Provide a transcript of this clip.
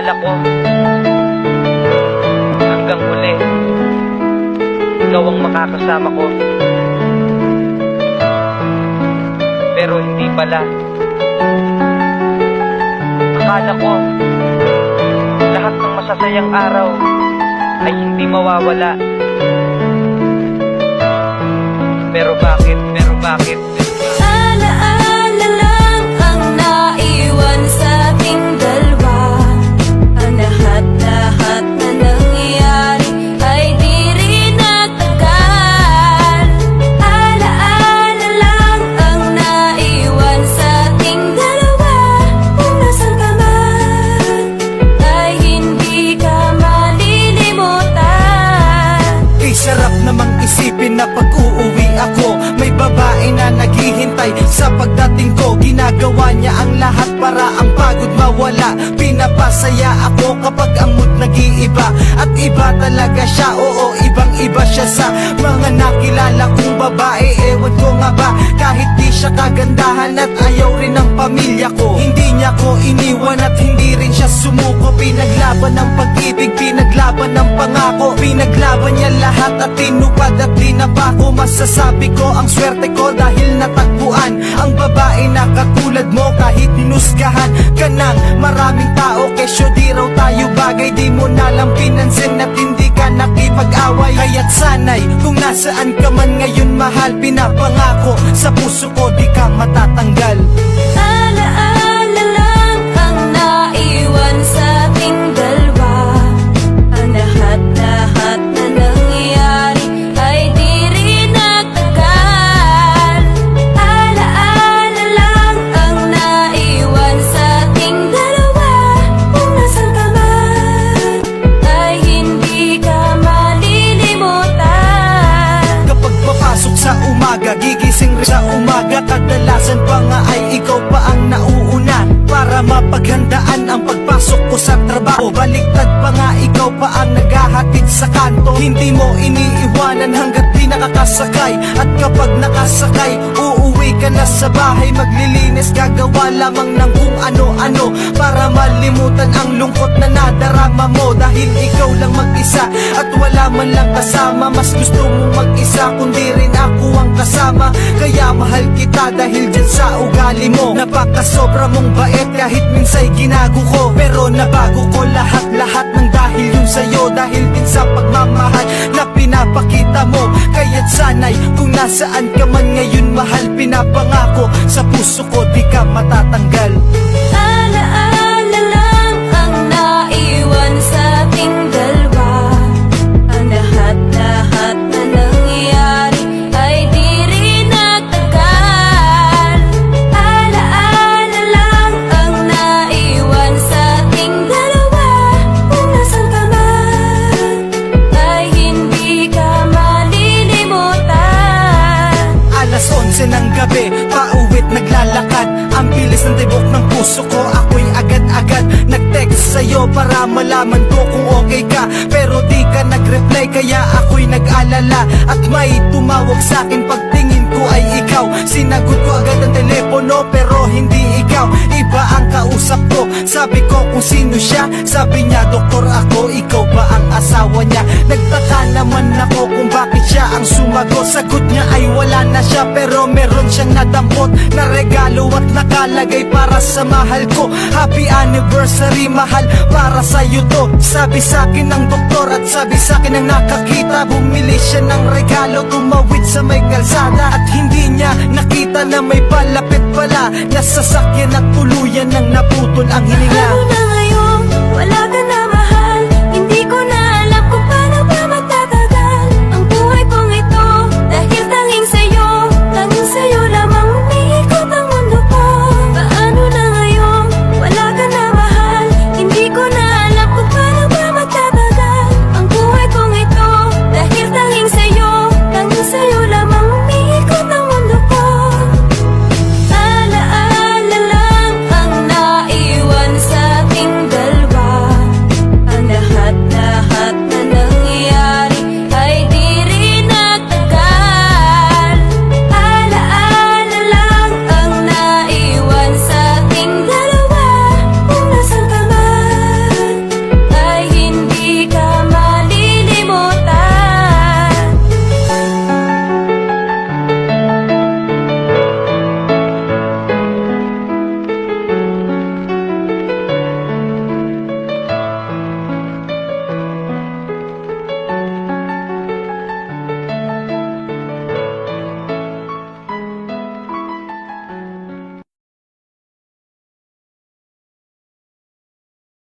Akala ko hanggang huli ikaw ang makakasama ko, pero hindi pala. Akala ko lahat ng masasayang araw ay hindi mawawala, pero bakit? Alaala lang ang naiwan sa ating dalawa. Ang lahat-lahat na nangyayari ay di rin nagtagal. Alaala lang ang naiwan sa ating dalawa. Kung nasan ka man ay hindi ka malilimutan. Di sarap namang isipin na pag-uuwi ako, may babae na naghihintay sa pagdating ko. Ginagawa niya ang lahat para ang pagod mawala. Pinapasaya ako kapag ang mood nag-iiba. At iba talaga siya, oo, ibang-iba siya sa mga nakilala kong babae. Ewan ko nga ba, kahit di siya kagandahan at ayaw rin ng pamilya ko, hindi niya ko iniwan at hindi rin siya sumuko. Pinaglaban ng pag-ibig, pinaglaban ng pangako, pinaglaban niya lahat at tinupad at dinapa ko. Masasabi ko ang swerte ko dahil natagpuan ang babae na katulad mo. Kahit hinusgahan ka ng maraming tao, kesyo di raw tayo bagay, di mo nalang pinansin at hindi ka nakipag-away. Kaya't sanay kung nasaan ka man ngayon mahal, pinapangako sa puso ko di ka matatanggal. Alaala lang ang naiwan sa ating dalawa. Ang lahat-lahat na nangyayari ay di rin nagtagal. Alaala lang ang naiwan sa ating dalawa. Kung nasan ka man ay hindi ka malilimutan. Kapag papasok sa umaga, gigising rin sa umaga, kadalasan pa nga ay ikaw pa ang nauuna para mapaghandaan ang pagpasok ko sa trabaho. Baliktad pa nga, ikaw pa ang naghahatid sa kanto. Hindi mo iniiwanan hanggat di nakakasakay. At kapag nakasakay, uuwi ka na sa bahay. Maglilinis, gagawa lamang ng kung ano-ano para malimutan ang lungkot na nadarama mo. Dahil ikaw lang mag-isa at wala man lang kasama. Mas gusto mo mag-isa kundi rin ako ang kasama. Kaya mahal kita dahil dyan sa ugali mo. Napakasobra mong bait kahit minsay ginago ko, pero nabago ko lahat-lahat ng dahil yung sa'yo. Dahil din sa pagmamahal na pinapakita mo. Kaya't sanay kung nasaan ka man ngayon mahal, pinapangako sa puso ko di ka matatanggal. Alaala lang ang naiwan sa ating dalawa. Ang lahat-lahat na nangyayari ay di rin nagtagal. Alaala lang ang naiwan sa ating dalawa. Kung nasan ka man ay hindi ka malilimutan. Alas 11 ng gabi, pauwit naglalakad. Ang bilis ng tibok ng puso ko, ako'y agad-agad nag-text sa'yo para malaman ko kung okay ka. Pero di ka nag-reply kaya ako'y nag-alala. At may tumawag sa'kin, pagtingin ko ay ikaw. Sinagot ko agad ang telepono pero hindi ikaw. Iba ang kausap ko, sabi ko kung sino siya. Sabi niya doktor ako, ikaw ba ang asawa niya? Nagtaka naman ako kung bakit siya ang sumagot. Sagot niya ay wala na siya pero meron siyang nadampot na regalo at nakalagay para sa mahal ko. Happy anniversary mahal, para sa'yo to. Sabi sa'kin ng doktor at sabi sa'kin ng nakakita. Bumili siya ng regalo, tumawid sa may kalsada. At hindi niya nakita na may palapit pala na sasakyan at tuluyan nang naputol ang hininga. Ano na ngayon? Wala ka